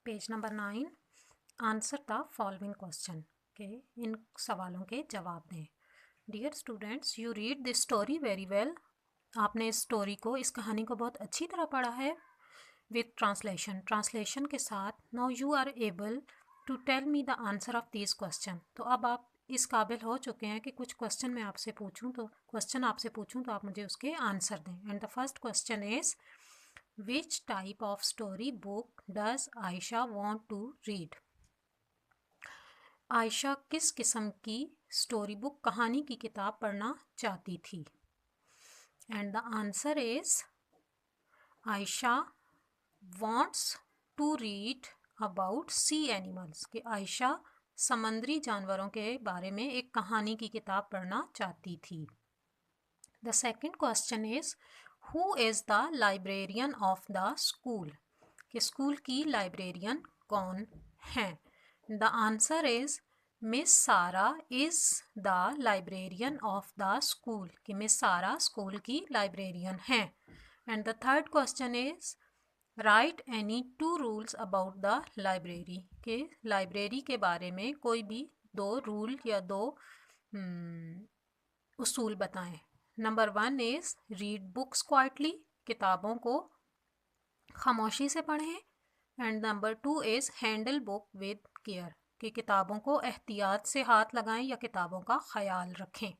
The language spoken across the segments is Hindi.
Page number 9, answer the following question के इन सवालों के जवाब दें। Dear students, you read this story very well. आपने इस स्टोरी को, इस कहानी को बहुत अच्छी तरह पढ़ा है विथ ट्रांसलेशन के साथ। Now you are able to tell me the answer of this question. तो अब आप इस काबिल हो चुके हैं कि कुछ क्वेश्चन मैं आपसे पूछूं तो आप मुझे उसके आंसर दें। And the first question is, which type of story book does Ayesha want to read? Ayesha किस किस्म की स्टोरी बुक, कहानी की किताब पढ़ना चाहती थी? And the answer is, Ayesha wants to read about sea animals, कि आयशा समंदरी जानवरों के बारे में एक कहानी की किताब पढ़ना चाहती थी। The second question is, who is the librarian of the school, कि स्कूल की लाइब्रेरियन कौन हैं? द आंसर इज, मिस सारा is the librarian of the school, कि मिस सारा स्कूल की लाइब्रेरियन हैं। And the third question is, right any 2 rules about the library, के लाइब्रेरी के बारे में कोई भी 2 रूल या 2 उसूल बताएं। Number 1 is read books quietly, किताबों को खामोशी से पढ़ें। And number 2 is handle book with care, कि किताबों को एहतियात से हाथ लगाएं या किताबों का ख्याल रखें।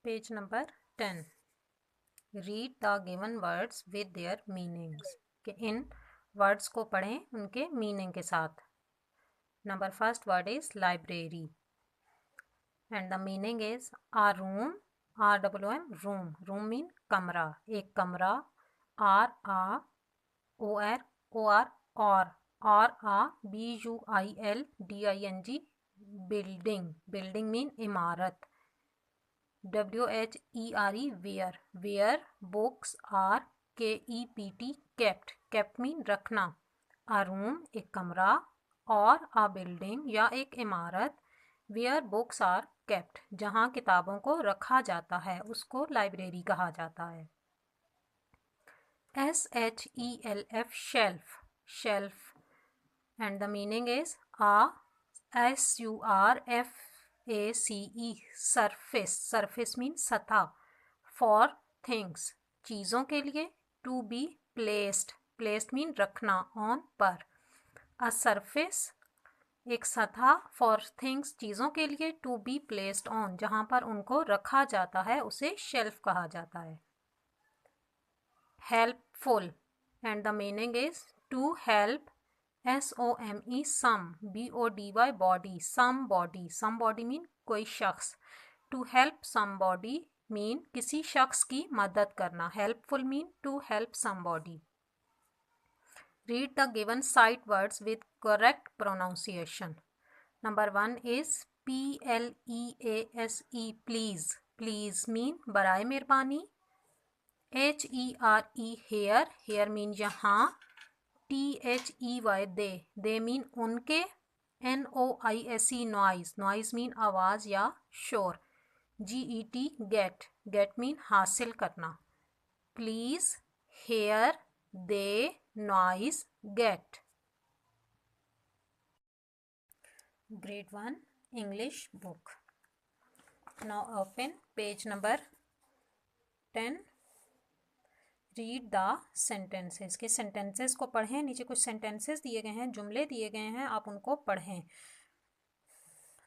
Page number 10, read the given words with their meanings, कि इन वर्ड्स को पढ़ें उनके मीनिंग के साथ। Number first word is library, and the meaning is a room, ROOM, room mean कमरा, एक कमरा, BUILDING, building mean इमारत, WHERE, where books are kept mean रखना, a room एक कमरा, और a building या एक इमारत, वेयर बुक्स आर केप्ट, जहाँ किताबों को रखा जाता है, उसको लाइब्रेरी कहा जाता है। SHELF, shelf, and the meaning is SURFACE, surface mean सतह, फॉर थिंग्स, चीज़ों के लिए, टू बी प्लेस्ड मीन रखना, ऑन पर, अ सरफेस एक सतह, फॉर थिंग्स चीज़ों के लिए, टू बी प्लेस्ड ऑन जहाँ पर उनको रखा जाता है, उसे शेल्फ कहा जाता है। Helpful, and the meaning is to help, SOME, some, BODY, body, somebody mean कोई शख्स, टू हेल्प समबॉडी मीन किसी शख्स की मदद करना, helpful mean to help somebody. Read the given sight words with correct pronunciation. Number 1 is PLEASE, please mean बराए मेहरबानी, HERE, here mean यहाँ, THEY, they mean उनके, NOISE, noise mean आवाज़ या शोर, GET, get mean हासिल करना, please, here, they, noise, get. Grade 1 English book. Now open page number 10. Read the sentences, के sentences को पढ़ें। नीचे कुछ sentences दिए गए हैं, जुमले दिए गए हैं, आप उनको पढ़ें।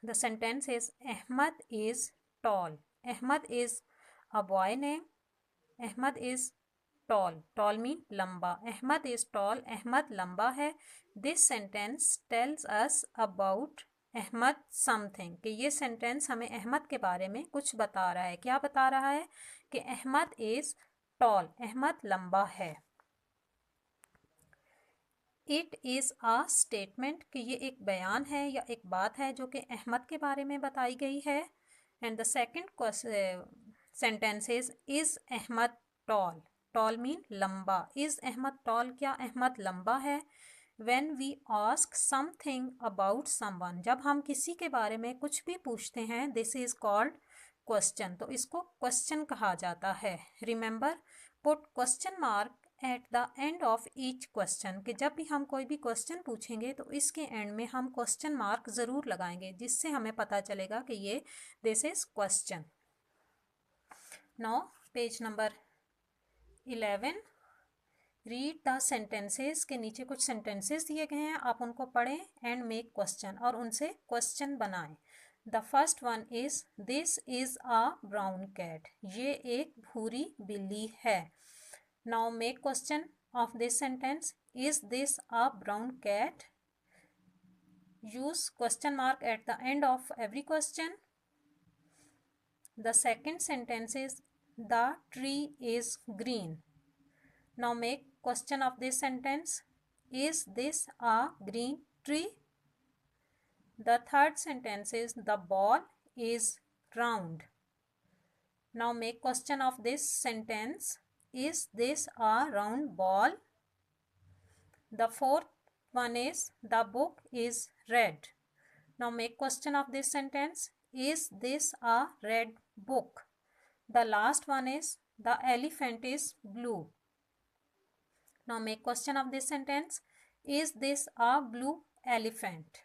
The sentence is, Ahmad is tall. Ahmad is a boy name. Ahmad is tall mean लंबा, अहमद इज टॉल, अहमद लंबा है। This sentence tells us about Ahmad something, कि ये सेंटेंस हमें अहमद के बारे में कुछ बता रहा है। क्या बता रहा है? कि अहमद इज टॉल, अहमद लंबा है। इट इज़ अ स्टेटमेंट, कि ये एक बयान है या एक बात है जो कि अहमद के बारे में बताई गई है। And the second sentence is Ahmad tall mean लंबा, इज़ अहमद टॉल, क्या अहमद लंबा है। When we ask something about someone, जब हम किसी के बारे में कुछ भी पूछते हैं, दिस इज़ कॉल्ड क्वेश्चन, तो इसको क्वेश्चन कहा जाता है। Remember, put question mark at the end of each question, कि जब भी हम कोई भी क्वेश्चन पूछेंगे तो इसके एंड में हम क्वेश्चन मार्क ज़रूर लगाएंगे, जिससे हमें पता चलेगा कि ये this is question. Now page number 11, read the sentences, के नीचे कुछ सेंटेंसेस दिए गए हैं, आप उनको पढ़ें एंड मेक क्वेश्चन, और उनसे क्वेश्चन बनाएं। The first one is this is a brown cat, ये एक भूरी बिल्ली है। Now make question of this sentence, is this a brown cat, use question mark at the end of every question. The second sentence is the tree is green. Now make question of this sentence, is this a green tree? The third sentence is the ball is round. Now make question of this sentence, is this a round ball? The fourth one is the book is red. Now make question of this sentence, is this a red book? The last one is the elephant is blue. Now make question of this sentence, is this a blue elephant?